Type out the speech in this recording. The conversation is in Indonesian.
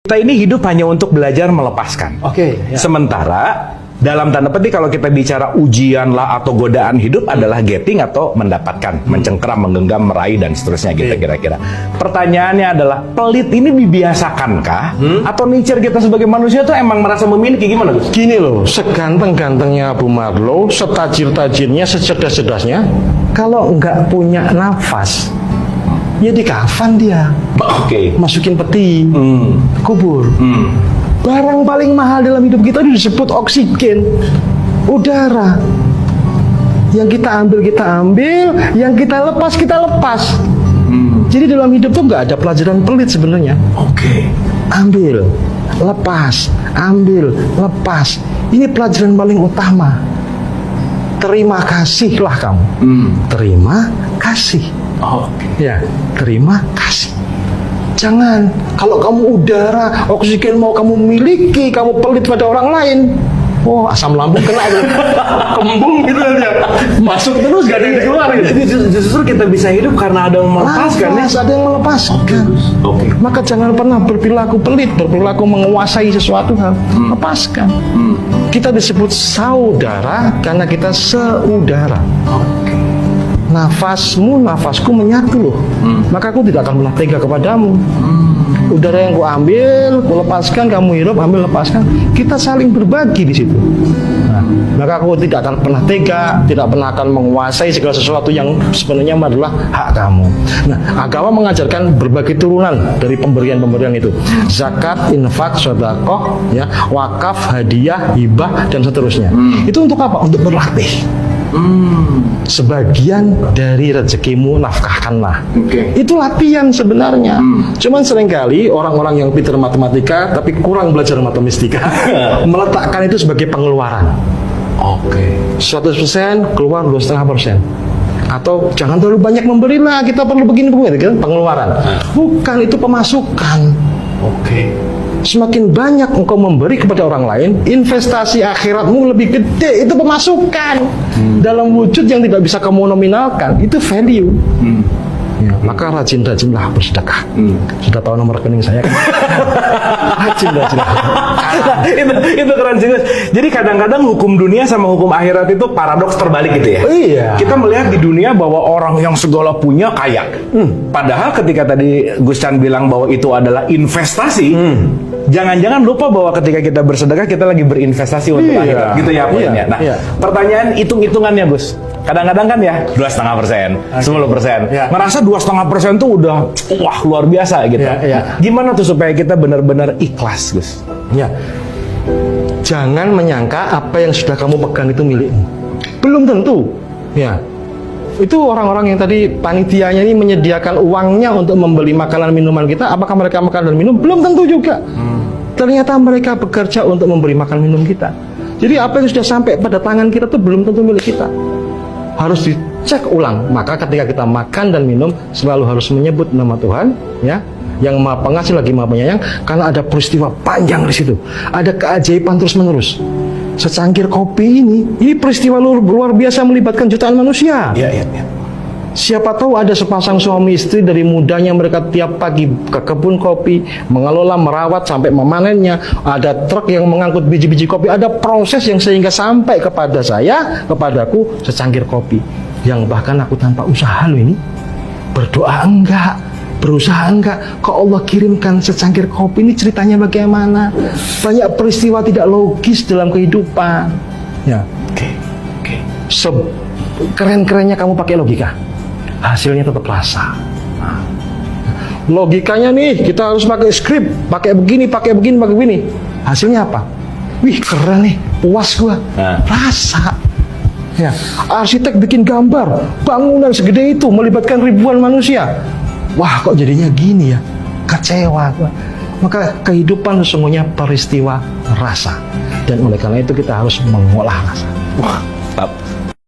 Kita ini hidup hanya untuk belajar melepaskan. Oke, ya. Sementara dalam tanda petik kalau kita bicara ujian lah atau godaan hidup adalah getting atau mendapatkan, mencengkeram, menggenggam, meraih dan seterusnya gitu kira-kira. Pertanyaannya adalah pelit ini dibiasakankah atau nature kita sebagai manusia tuh emang merasa memiliki, gimana Gus? Gini loh, seganteng-gantengnya Abu Marlow, setajir-tajirnya, secerdas-cerdasnya, kalau nggak punya nafas, ya di kafan dia. Oke. Masukin peti, kubur. Barang paling mahal dalam hidup kita itu disebut oksigen, udara. Yang kita ambil, yang kita lepas. Jadi dalam hidup tuh nggak ada pelajaran pelit sebenarnya. Oke. Ambil, lepas, ambil, lepas. Ini pelajaran paling utama. Terima kasihlah kamu. Terima kasih. Oke. Ya, terima kasih. Jangan, kalau kamu udara, oksigen mau kamu miliki, kamu pelit pada orang lain. Oh, asam lambung kena itu. Kembung gitu aja. Masuk terus gak ada yang keluar gitu. Jadi justru kita bisa hidup karena ada yang melepaskan. Ada yang melepaskan. Oke. Maka jangan pernah berperilaku pelit, berperilaku menguasai sesuatu hal. Lepaskan. Kita disebut saudara karena kita seudara. Oke. Nafasmu, nafasku menyatu loh. Maka aku tidak akan pernah tega kepadamu. Udara yang ku ambil, ku lepaskan, kamu hirup, ambil, lepaskan. Kita saling berbagi di situ. Nah, maka aku tidak akan pernah tega, tidak pernah akan menguasai segala sesuatu yang sebenarnya adalah hak kamu. Nah, agama mengajarkan berbagai turunan dari pemberian-pemberian itu. Zakat, infak, sedekah, ya, wakaf, hadiah, hibah dan seterusnya. Itu untuk apa? Untuk berlatih. Sebagian dari rezekimu nafkahkanlah. Itu latihan sebenarnya. Cuman seringkali orang-orang yang pintar matematika tapi kurang belajar matematika meletakkan itu sebagai pengeluaran. 100% keluar 2,5%. Atau jangan terlalu banyak memberilah, kita perlu begini kan pengeluaran. Bukan, itu pemasukan. Semakin banyak engkau memberi kepada orang lain, investasi akhiratmu lebih gede. Itu pemasukan dalam wujud yang tidak bisa kamu nominalkan. Itu value. Ya, maka rajin-rajinlah bersedekah. Sudah tahu nomor rekening saya kan? Rajin-rajinlah. itu keren juga. Jadi kadang-kadang hukum dunia sama hukum akhirat itu paradoks terbalik gitu ya. Iya. Kita melihat di dunia bahwa orang yang segala punya kaya. Padahal ketika tadi Gus Chan bilang bahwa itu adalah investasi, jangan-jangan lupa bahwa ketika kita bersedekah kita lagi berinvestasi untuk akhirat. Gitu ya poinnya. Nah, pertanyaan hitung-hitungannya Gus. Kadang-kadang kan ya 2,5%, 10%. Ngerasa 2,5% tuh udah wah luar biasa gitu. Gimana tuh supaya kita benar-benar ikhlas, Gus? Ya. Jangan menyangka apa yang sudah kamu pegang itu milikmu. Belum tentu. Ya. Itu orang-orang yang tadi panitianya ini menyediakan uangnya untuk membeli makanan minuman kita, apakah mereka makan dan minum? Belum tentu juga. Ternyata mereka bekerja untuk memberi makan minum kita. Jadi apa yang sudah sampai pada tangan kita itu belum tentu milik kita. Harus dicek ulang. Maka ketika kita makan dan minum selalu harus menyebut nama Tuhan, ya, yang Maha Pengasih lagi Maha Penyayang, karena ada peristiwa panjang di situ. Ada keajaiban terus-menerus. Secangkir kopi ini peristiwa luar biasa melibatkan jutaan manusia. Siapa tahu ada sepasang suami istri dari mudanya mereka tiap pagi ke kebun kopi, mengelola, merawat sampai memanennya. Ada truk yang mengangkut biji-biji kopi. Ada proses yang sehingga sampai kepada saya, kepadaku secangkir kopi. Yang bahkan aku tanpa usaha loh ini. Berdoa enggak, berusaha enggak, kok Allah kirimkan secangkir kopi. Ini ceritanya bagaimana? Banyak peristiwa tidak logis dalam kehidupan. Ya. Keren-kerennya kamu pakai logika, hasilnya tetap rasa. Logikanya nih kita harus pakai skrip, pakai begini, pakai begini. Hasilnya apa? Wih keren nih, puas gua. Rasa. Ya, arsitek bikin gambar bangunan segede itu melibatkan ribuan manusia. Wah kok jadinya gini ya? Kecewa gua. Maka kehidupan sesungguhnya peristiwa rasa. Dan oleh karena itu kita harus mengolah rasa. Wah.